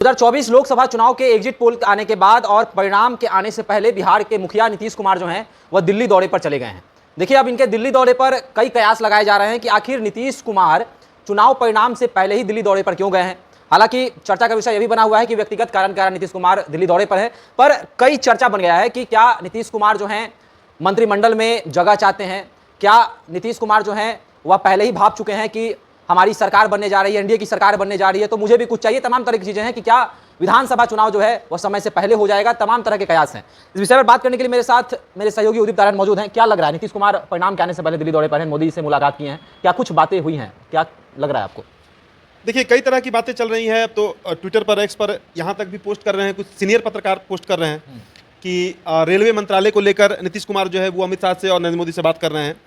2024 लोकसभा चुनाव के exit poll आने के बाद और परिणाम के आने से पहले बिहार के मुखिया नीतीश कुमार जो हैं वह दिल्ली दौरे पर चले गए हैं। देखिए, अब इनके दिल्ली दौरे पर कई कयास लगाए जा रहे हैं कि आखिर नीतीश कुमार चुनाव परिणाम से पहले ही दिल्ली दौरे पर क्यों गए हैं। हालांकि चर्चा का विषय यह भी बना हुआ है कि व्यक्तिगत कारण नीतीश कुमार दिल्ली दौरे पर है, पर कई चर्चा बन गया है कि क्या नीतीश कुमार जो हैं मंत्रिमंडल में जगह चाहते हैं, क्या नीतीश कुमार जो हैं वह पहले ही भाप चुके हैं कि हमारी सरकार बनने जा रही है, एनडीए की सरकार बनने जा रही है, तो मुझे भी कुछ चाहिए। तमाम तरह की चीजें हैं कि क्या विधानसभा चुनाव जो है वह समय से पहले हो जाएगा। तमाम तरह के कयास हैं। इस विषय पर बात करने के लिए मेरे साथ मेरे सहयोगी उदित नारायण मौजूद हैं। क्या लग रहा है, नीतीश कुमार परिणाम के आने से पहले दिल्ली दौरे पर हैं, मोदी से मुलाकात की हैं, क्या कुछ बातें हुई हैं, क्या लग रहा है आपको? देखिए, कई तरह की बातें चल रही हैं। अब तो ट्विटर पर, एक्स पर यहाँ तक भी पोस्ट कर रहे हैं, कुछ सीनियर पत्रकार पोस्ट कर रहे हैं कि रेलवे मंत्रालय को लेकर नीतीश कुमार जो है वो अमित शाह से और नरेंद्र मोदी से बात कर रहे हैं।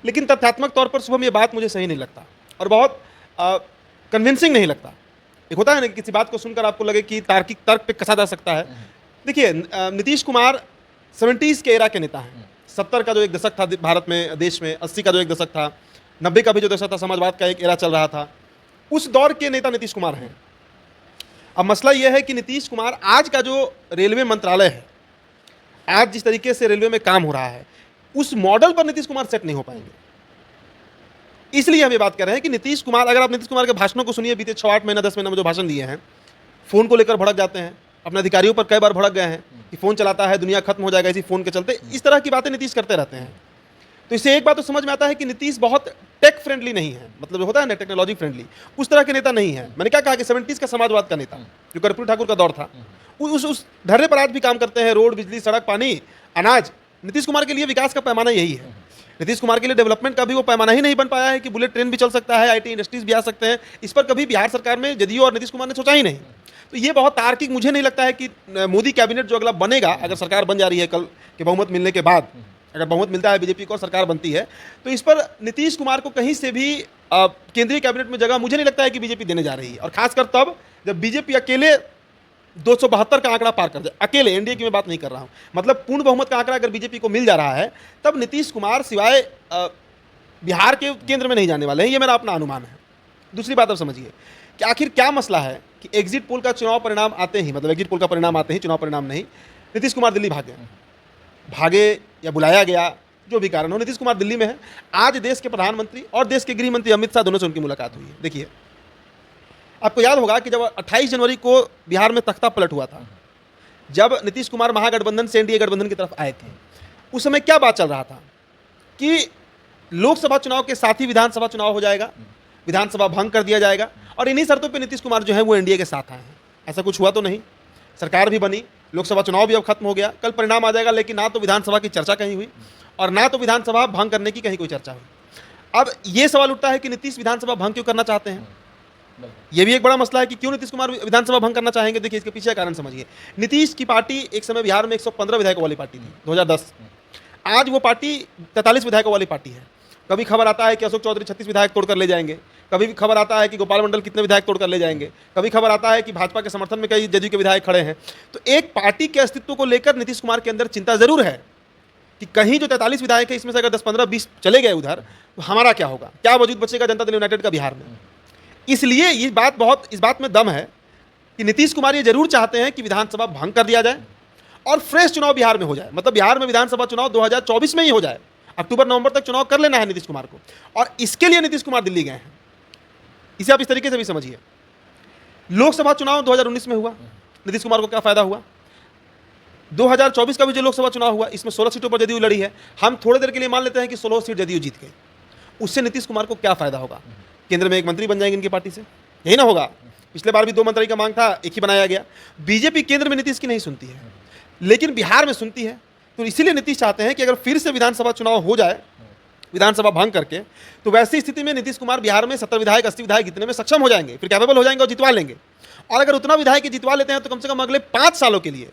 लेकिन तथ्यात्मक तौर पर शुभम ये बात मुझे सही नहीं लगता और बहुत कन्विंसिंग नहीं लगता। एक होता है ना कि किसी बात को सुनकर आपको लगे कि तार्किक तर्क पे कसा जा सकता है। देखिए, नीतीश कुमार 70s के एरा के नेता हैं। 70 का जो एक दशक था भारत में, देश में, 80 का जो एक दशक था, 90 का भी जो दशक था, समाजवाद का एक एरा चल रहा था, उस दौर के नेता नीतीश कुमार हैं। अब मसला यह है कि नीतीश कुमार आज का जो रेलवे मंत्रालय है, आज जिस तरीके से रेलवे में काम हो रहा है, उस मॉडल पर नीतीश कुमार सेट नहीं हो पाएंगे। इसलिए हम ये बात कर रहे हैं कि नीतीश कुमार, अगर आप नीतीश कुमार के भाषणों को सुनिए, बीते 6-8 महीना 10 महीना में जो भाषण दिए हैं, फोन को लेकर भड़क जाते हैं, अपने अधिकारियों पर कई बार भड़क गए हैं कि फोन चलाता है, दुनिया खत्म हो जाएगा इसी फोन के चलते। इस तरह की बातें नीतीश करते रहते हैं। तो इससे एक बात तो समझ में आता है कि नीतीश बहुत टेक फ्रेंडली नहीं है, मतलब जो होता है ना टेक्नोलॉजी फ्रेंडली, उस तरह के नेता नहीं है। मैंने क्या कहा कि 70s का समाजवाद का नेता जो कर्पूरी ठाकुर का दौर था, उस धरने पर आज भी काम करते हैं। रोड, बिजली, सड़क, पानी, अनाज। नीतीश कुमार के लिए विकास का पैमाना यही है। नीतीश कुमार के लिए डेवलपमेंट का भी वो पैमाना ही नहीं बन पाया है कि बुलेट ट्रेन भी चल सकता है, आईटी इंडस्ट्रीज भी आ सकते हैं। इस पर कभी बिहार सरकार में जदयू और नीतीश कुमार ने सोचा ही नहीं। तो ये बहुत तार्किक मुझे नहीं लगता है कि मोदी कैबिनेट जो अगला बनेगा, अगर सरकार बन जा रही है कल के बहुमत मिलने के बाद, अगर बहुमत मिलता है बीजेपी को और सरकार बनती है, तो इस पर नीतीश कुमार को कहीं से भी केंद्रीय कैबिनेट में जगह मुझे नहीं लगता है कि बीजेपी देने जा रही है। और खासकर तब जब बीजेपी अकेले 272 का आंकड़ा पार कर जाए, अकेले, एनडीए की मैं बात नहीं कर रहा हूं, मतलब पूर्ण बहुमत का आंकड़ा अगर बीजेपी को मिल जा रहा है, तब नीतीश कुमार सिवाय बिहार के केंद्र में नहीं जाने वाले हैं। ये मेरा अपना अनुमान है। दूसरी बात अब समझिए कि आखिर क्या मसला है कि एग्जिट पोल का चुनाव परिणाम आते ही, मतलब एग्जिट पोल का परिणाम आते ही, चुनाव परिणाम नहीं, नीतीश कुमार दिल्ली भागे या बुलाया गया, जो भी कारण हो, नीतीश कुमार दिल्ली में है। आज देश के प्रधानमंत्री और देश के गृह मंत्री अमित शाह दोनों से उनकी मुलाकात हुई है। देखिए, आपको याद होगा कि जब 28 जनवरी को बिहार में तख्ता पलट हुआ था, जब नीतीश कुमार महागठबंधन से एनडीए गठबंधन की तरफ आए थे, उस समय क्या बात चल रहा था कि लोकसभा चुनाव के साथ ही विधानसभा चुनाव हो जाएगा, विधानसभा भंग कर दिया जाएगा, और इन्हीं शर्तों पे नीतीश कुमार जो है वो एनडीए के साथ आए हैं। ऐसा कुछ हुआ तो नहीं, सरकार भी बनी, लोकसभा चुनाव भी अब खत्म हो गया, कल परिणाम आ जाएगा, लेकिन ना तो विधानसभा की चर्चा कहीं हुई और ना तो विधानसभा भंग करने की कहीं कोई चर्चा हुई। अब ये सवाल उठता है कि नीतीश विधानसभा भंग क्यों करना चाहते हैं। ये भी एक बड़ा मसला है कि क्यों नीतीश कुमार विधानसभा भंग करना चाहेंगे। देखिए, इसके पीछे कारण समझिए। नीतीश की पार्टी एक समय बिहार में 115 विधायकों वाली पार्टी थी 2010। आज वो पार्टी 43 विधायकों वाली पार्टी है। कभी खबर आता है कि अशोक चौधरी 36 विधायक तोड़कर ले जाएंगे, कभी भी खबर आता है कि गोपाल मंडल कितने विधायक तोड़कर ले जाएंगे, कभी खबर आता है कि भाजपा के समर्थन में कई जदयू के विधायक खड़े हैं। तो एक पार्टी के अस्तित्व को लेकर नीतीश कुमार के अंदर चिंता जरूर है कि कहीं जो 43 विधायक है, इसमें से अगर 10, 15, 20 चले गए उधर, तो हमारा क्या होगा, क्या वजूद बचेगा जनता दल यूनाइटेड का बिहार में। इसलिए इस बात में दम है कि नीतीश कुमार ये जरूर चाहते हैं कि विधानसभा भंग कर दिया जाए और फ्रेश चुनाव बिहार में हो जाए। मतलब बिहार में विधानसभा चुनाव 2024 में ही हो जाए, अक्टूबर-नवंबर तक चुनाव कर लेना है नीतीश कुमार को, और इसके लिए नीतीश कुमार दिल्ली गए हैं। इसे आप इस तरीके से भी समझिए। लोकसभा चुनाव 2019 में हुआ, नीतीश कुमार को क्या फायदा हुआ। 2024 का भी जो लोकसभा चुनाव हुआ, इसमें 16 सीटों पर जदयू लड़ी है। हम थोड़ी देर के लिए मान लेते हैं कि 16 सीट जदयू जीत गई। उससे नीतीश कुमार को क्या फायदा होगा। केंद्र में एक मंत्री बन जाएंगे इनकी पार्टी से, यही ना होगा। पिछले बार भी 2 मंत्री का मांग था, एक ही बनाया गया। बीजेपी केंद्र में नीतीश की नहीं सुनती है, लेकिन बिहार में सुनती है। तो इसीलिए नीतीश चाहते हैं कि अगर फिर से विधानसभा चुनाव हो जाए, विधानसभा भंग करके, तो वैसी स्थिति में नीतीश कुमार बिहार में 70 विधायक, 80 विधायक जीतने में सक्षम हो जाएंगे, फिर कैपेबल हो जाएंगे और जितवा लेंगे। और अगर उतना विधायक जितवा लेते हैं तो कम से कम अगले 5 सालों के लिए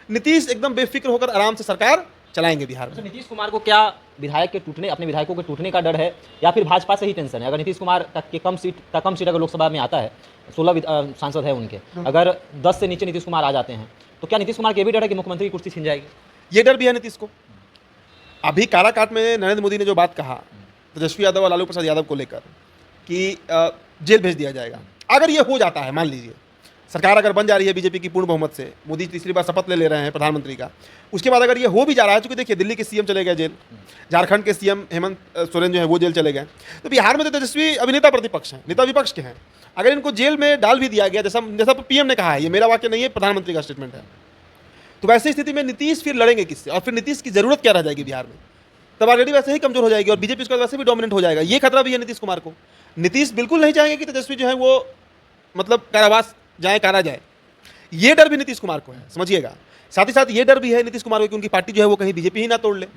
नीतीश एकदम बेफिक्र होकर आराम से सरकार चलाएंगे बिहार में। तो नीतीश कुमार को क्या विधायक के टूटने, अपने विधायकों के टूटने का डर है, या फिर भाजपा से ही टेंशन है? अगर नीतीश कुमार के कम सीट अगर लोकसभा में आता है, 16 सांसद है उनके, अगर 10 से नीचे नीतीश कुमार आ जाते हैं, तो क्या नीतीश कुमार के भी डर है कि मुख्यमंत्री की कुर्सी छिन जाएगी? ये डर भी है नीतीश को। अभी काराकाट में नरेंद्र मोदी ने जो बात कहा तेजस्वी यादव और लालू प्रसाद यादव को लेकर कि जेल भेज दिया जाएगा, अगर ये हो जाता है, मान लीजिए सरकार अगर बन जा रही है बीजेपी की पूर्ण बहुमत से, मोदी तीसरी बार शपथ ले रहे हैं प्रधानमंत्री का, उसके बाद अगर ये हो भी जा रहा है, चूंकि देखिए दिल्ली के सीएम चले गए जेल, झारखंड के सीएम हेमंत सोरेन जो है वो जेल चले गए, तो बिहार में तो तेजस्वी अभी नेता प्रतिपक्ष हैं, नेता विपक्ष के हैं। अगर इनको जेल में डाल भी दिया गया, जैसा पीएम ने कहा है, ये मेरा वाक्य नहीं है, प्रधानमंत्री का स्टेटमेंट है, तो वैसी स्थिति में नीतीश फिर लड़ेंगे किससे, और फिर नीतीश की जरूरत क्या रह जाएगी बिहार में? तब ऑलरेडी वैसे ही कमजोर हो जाएगी और बीजेपी उसका वैसे भी डोमिनेंट हो जाएगा। ये खतरा भी है नीतीश कुमार को। नीतीश बिल्कुल नहीं चाहेंगे कि तेजस्वी जो है वो मतलब कारावास जाए, कारा जाए। ये डर भी नीतीश कुमार को है, समझिएगा। साथ ही साथ ये डर भी है नीतीश कुमार को कि उनकी पार्टी जो है वो कहीं बीजेपी ही ना तोड़ ले।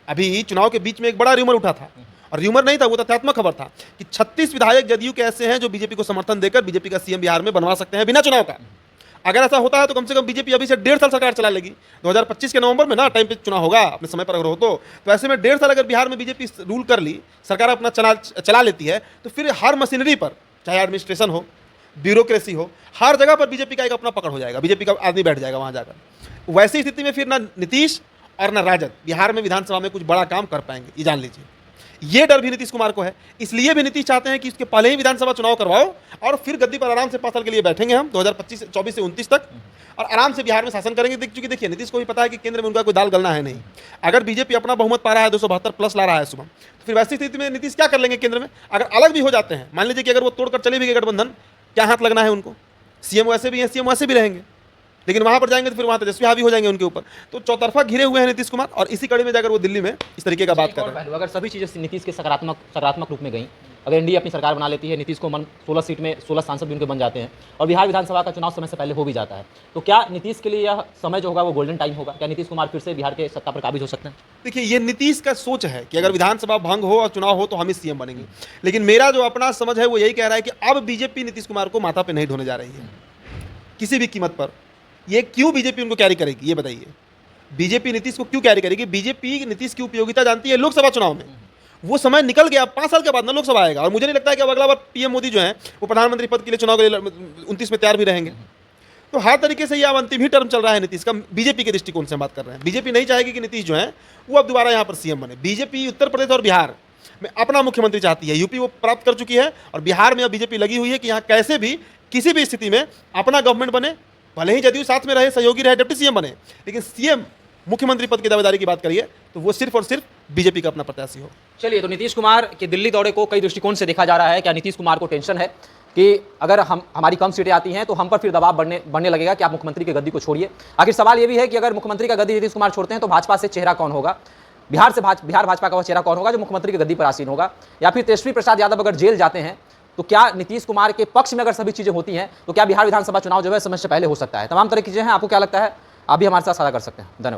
अभी चुनाव के बीच में एक बड़ा र्यूमर उठा था, और र्यूमर नहीं था, वो तथ्यात्मक खबर था कि 36 विधायक जदयू के ऐसे हैं जो बीजेपी को समर्थन देकर बीजेपी का सीएम बिहार में बनवा सकते हैं बिना चुनाव का। अगर ऐसा होता है तो कम से कम बीजेपी अभी से 1.5 साल सरकार चला लेगी। 2025 के नवंबर में ना टाइम पे चुनाव होगा, अपने समय पर अगर हो तो ऐसे में 1.5 साल अगर बिहार में बीजेपी रूल कर ली, सरकार अपना चला लेती है, तो फिर हर मशीनरी पर, चाहे एडमिनिस्ट्रेशन हो, ब्यूरोक्रेसी हो, हर जगह पर बीजेपी का एक अपना पकड़ हो जाएगा, बीजेपी का आदमी बैठ जाएगा वहाँ जाकर। वैसी स्थिति में फिर ना नीतीश और ना राजद बिहार में विधानसभा में कुछ बड़ा काम कर पाएंगे, ये जान लीजिए। ये डर भी नीतीश कुमार को है, इसलिए भी नीतीश चाहते हैं कि इसके पहले ही विधानसभा चुनाव करवाओ और फिर गद्दी पर आराम से 5 साल के लिए बैठेंगे हम 2024 से 29 तक, और आराम से बिहार में शासन करेंगे। क्योंकि देखिए नीतीश को भी पता है कि केंद्र में उनका कोई दाल गलना है नहीं। अगर बीजेपी अपना बहुमत पा रहा है, 272 प्लस ला रहा है सुबह, तो फिर वैसी स्थिति में नीतीश क्या कर लेंगे केंद्र में? अगर अलग भी हो जाते हैं, मान लीजिए कि अगर वो तोड़कर चले भी गए गठबंधन, क्या हाथ लगना है उनको? सीएम वैसे भी हैं, सीएम वैसे भी रहेंगे, लेकिन वहां पर जाएंगे तो फिर वहां तेजस्वी हावी हो जाएंगे उनके ऊपर। तो चौतरफा घिरे हुए हैं नीतीश कुमार, और इसी कड़ी में जाकर वो दिल्ली में इस तरीके का बात कर रहे हैं। अगर सभी चीजें नीतीश के सकारात्मक रूप में गई, अगर एनडीए अपनी सरकार बना लेती है, नीतीश को 16 सीट में 16 सांसद भी उनके बन जाते हैं, और बिहार विधानसभा का चुनाव समय से पहले हो भी जाता है, तो क्या नीतीश के लिए यह समय जो होगा वो गोल्डन टाइम होगा? क्या नीतीश कुमार फिर से बिहार के सत्ता पर काबिज हो सकते हैं? देखिए, ये नीतीश का सोच है कि अगर विधानसभा भंग हो और चुनाव हो तो हम ही सीएम बनेंगे, लेकिन मेरा जो अपना समझ है वो यही कह रहा है कि अब बीजेपी नीतीश कुमार को माथा पे नहीं ढोने जा रही है किसी भी कीमत पर। ये क्यों बीजेपी उनको कैरी करेगी, ये बताइए? बीजेपी नीतीश को क्यों कैरी करेगी? बीजेपी नीतीश की उपयोगिता जानती है लोकसभा चुनाव में। वो समय निकल गया, 5 साल के बाद ना लोकसभा आएगा, और मुझे नहीं लगता है कि अब अगला बार पीएम मोदी जो है वो प्रधानमंत्री पद के लिए चुनाव के लिए 29 में तैयार भी रहेंगे। तो हर तरीके से ये अब अंतिम ही टर्म चल रहा है नीतीश का, बीजेपी के दृष्टिकोण से बात कर रहे हैं। बीजेपी नहीं चाहेगी कि नीतीश जो है वो अब दोबारा यहाँ पर सीएम बने। बीजेपी उत्तर प्रदेश और बिहार में अपना मुख्यमंत्री चाहती है, यूपी वो प्राप्त कर चुकी है, और बिहार में अब बीजेपी लगी हुई है कि यहाँ कैसे भी किसी भी स्थिति में अपना गवर्नमेंट बने, भले ही जदयू साथ में रहे, सहयोगी रहे, डिप्टी सीएम बने, लेकिन सीएम मुख्यमंत्री पद की दावेदारी की बात करिए तो वो सिर्फ और सिर्फ बीजेपी का अपना प्रत्याशी हो। चलिए, तो नीतीश कुमार के दिल्ली दौरे को कई दृष्टिकोण से देखा जा रहा है। क्या नीतीश कुमार को टेंशन है कि अगर हमारी कम सीटें आती हैं तो हम पर फिर दबाव बढ़ने लगेगा कि आप मुख्यमंत्री की गद्दी को छोड़िए? आखिर सवाल ये भी है कि अगर मुख्यमंत्री का गद्दी नीतीश कुमार छोड़ते हैं तो भाजपा से चेहरा कौन होगा? बिहार भाजपा का वह चेहरा कौन होगा जो मुख्यमंत्री की गद्दी पर आसीन होगा? या फिर तेजस्वी प्रसाद यादव अगर जेल जाते हैं तो क्या नीतीश कुमार के पक्ष में अगर सभी चीजें होती हैं तो क्या बिहार विधानसभा चुनाव जो है समय से पहले हो सकता है? तमाम तरह की चीजें हैं, आपको क्या लगता है? आप भी हमारे साथ साझा कर सकते हैं। धन्यवाद।